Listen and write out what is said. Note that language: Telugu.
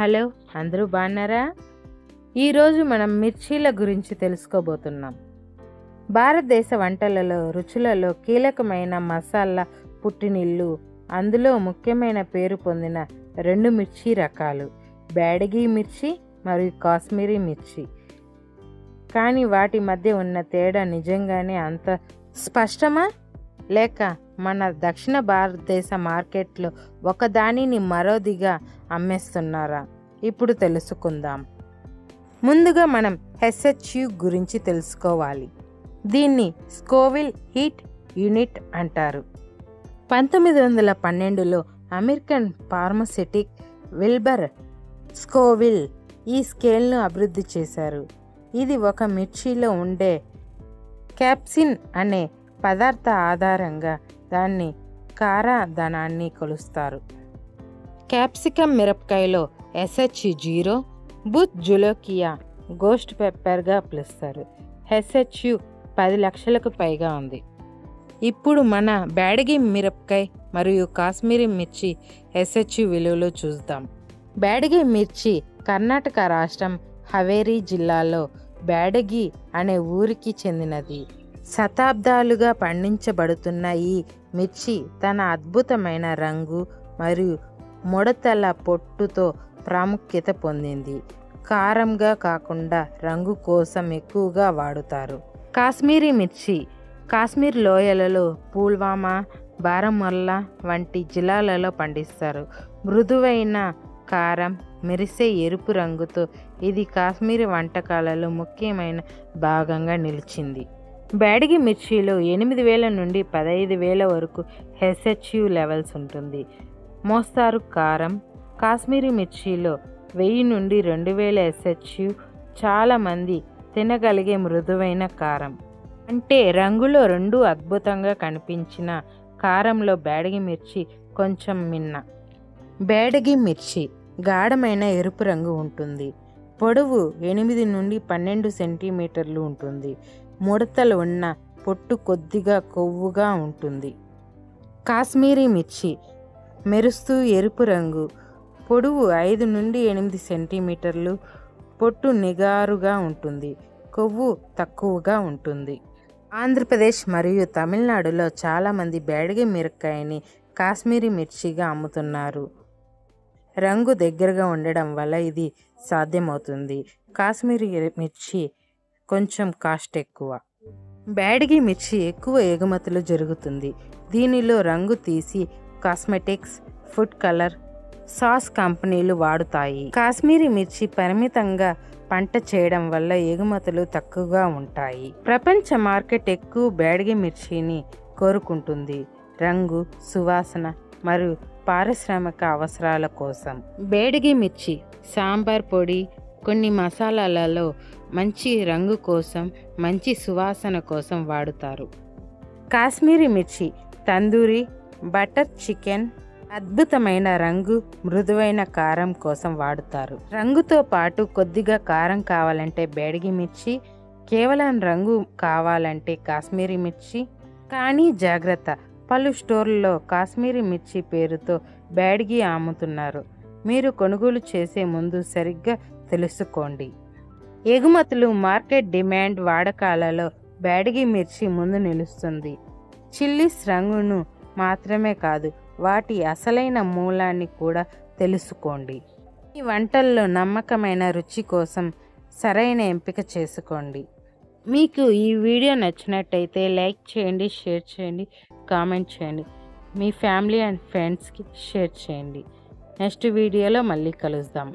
హలో, అందరూ బాగున్నారా? ఈరోజు మనం మిర్చీల గురించి తెలుసుకోబోతున్నాం. భారతదేశ వంటలలో రుచులలో కీలకమైన మసాలా పుట్టినిల్లు. అందులో ముఖ్యమైన పేరు పొందిన రెండు మిర్చి రకాలు, బ్యాడగి మిర్చి మరియు కాశ్మీరీ మిర్చి. కానీ వాటి మధ్య ఉన్న తేడా నిజంగానే అంత స్పష్టమా, లేక మన దక్షిణ భారతదేశ మార్కెట్లో ఒకదానిని మరోదిగా అమ్మేస్తున్నారా? ఇప్పుడు తెలుసుకుందాం. ముందుగా మనం HHU గురించి తెలుసుకోవాలి. దీన్ని స్కోవిల్ హీట్ యూనిట్ అంటారు. 1912లో అమెరికన్ ఫార్మస్యూటిక్ విల్బర్ స్కోవిల్ ఈ స్కేల్ను అభివృద్ధి చేశారు. ఇది ఒక మిర్చిలో ఉండే క్యాప్సిన్ అనే పదార్థ ఆధారంగా దాన్ని కారధనాన్ని కొలుస్తారు. క్యాప్సికమ్ మిరపకాయలో SH0, బూత్ జులోకియా గోస్ట్ పెప్పర్గా పిలుస్తారు. HHU 10 లక్షలకు పైగా ఉంది. ఇప్పుడు మన బ్యాడగి మిరపకాయ మరియు కాశ్మీరీ మిర్చి SHU విలువలు చూద్దాం. బ్యాడగి మిర్చి కర్ణాటక రాష్ట్రం హవేరీ జిల్లాలో బ్యాడగి అనే ఊరికి చెందినది. శతాబ్దాలుగా పండించబడుతున్న ఈ మిర్చి తన అద్భుతమైన రంగు మరియు ముడతల పొట్టుతో ప్రాముఖ్యత పొందింది. కారంగా కాకుండా రంగు కోసం ఎక్కువగా వాడుతారు. కాశ్మీరీ మిర్చి కాశ్మీర్ లోయలలో పుల్వామా, బారాముల్లా వంటి జిల్లాలలో పండిస్తారు. మృదువైన కారం, మెరిసే ఎరుపు రంగుతో ఇది కాశ్మీరీ వంటకాలలో ముఖ్యమైన భాగంగా నిలిచింది. బ్యాడగి మిర్చిలో 8,000 నుండి 15,000 వరకు HHU లెవెల్స్ ఉంటుంది. మోస్తారు కారం కాశ్మీరీ మిర్చిలో 1000 నుండి 2,000 SHU. చాలామంది తినగలిగే మృదువైన కారం. అంటే రంగులో రెండు అద్భుతంగా కనిపించిన కారంలో బ్యాడగి మిర్చి కొంచెం మిన్న. బ్యాడగి మిర్చి గాఢమైన ఎరుపు రంగు ఉంటుంది. పొడవు 8 నుండి 12 సెంటీమీటర్లు ఉంటుంది. ముడతలు ఉన్న పొట్టు కొద్దిగా కొవ్వుగా ఉంటుంది. కాశ్మీరీ మిర్చి మెరుస్తూ ఎరుపు రంగు, పొడవు 5 నుండి 8 సెంటీమీటర్లు, పొట్టు నిగారుగా ఉంటుంది, కొవ్వు తక్కువగా ఉంటుంది. ఆంధ్రప్రదేశ్ మరియు తమిళనాడులో చాలామంది బ్యాడగి మిరపకాయని కాశ్మీరీ మిర్చిగా అమ్ముతున్నారు. రంగు దగ్గరగా ఉండడం వల్ల ఇది సాధ్యమవుతుంది. కాశ్మీరీ మిర్చి కొంచెం కాస్ట్ ఎక్కువ. బ్యాడగి మిర్చి ఎక్కువ ఎగుమతులు జరుగుతుంది. దీనిలో రంగు తీసి కాస్మెటిక్స్, ఫుడ్ కలర్, సాస్ కంపెనీలు వాడుతాయి. కాశ్మీరీ మిర్చి పరిమితంగా పంట చేయడం వల్ల ఎగుమతులు తక్కువగా ఉంటాయి. ప్రపంచ మార్కెట్ ఎక్కువ బ్యాడగి మిర్చిని కోరుకుంటుంది. రంగు, సువాసన మరియు పారిశ్రామిక అవసరాల కోసం. బ్యాడగి మిర్చి సాంబార్ పొడి, కొన్ని మసాలాలలో మంచి రంగు కోసం, మంచి సువాసన కోసం వాడుతారు. కాశ్మీరీ మిర్చి తందూరి, బటర్ చికెన్, అద్భుతమైన రంగు, మృదువైన కారం కోసం వాడుతారు. రంగుతో పాటు కొద్దిగా కారం కావాలంటే బ్యాడగి మిర్చి, కేవలం రంగు కావాలంటే కాశ్మీరీ మిర్చి. కానీ జాగ్రత్త, పలు స్టోర్లలో కాశ్మీరీ మిర్చి పేరుతో బ్యాడగి అమ్ముతున్నారు. మీరు కొనుగోలు చేసే ముందు సరిగ్గా తెలుసుకోండి. ఎగుమతులు, మార్కెట్ డిమాండ్, వాడకాలలో బ్యాడగి మిర్చి ముందు నిలుస్తుంది. చిల్లీస్ రంగును మాత్రమే కాదు, వాటి అసలైన మూలాన్ని కూడా తెలుసుకోండి. ఈ వంటల్లో నమ్మకమైన రుచి కోసం సరైన ఎంపిక చేసుకోండి. మీకు ఈ వీడియో నచ్చినట్టయితే లైక్ చేయండి, షేర్ చేయండి, కామెంట్ చేయండి. మీ ఫ్యామిలీ అండ్ ఫ్రెండ్స్కి షేర్ చేయండి. నెక్స్ట్ వీడియోలో మళ్ళీ కలుద్దాం.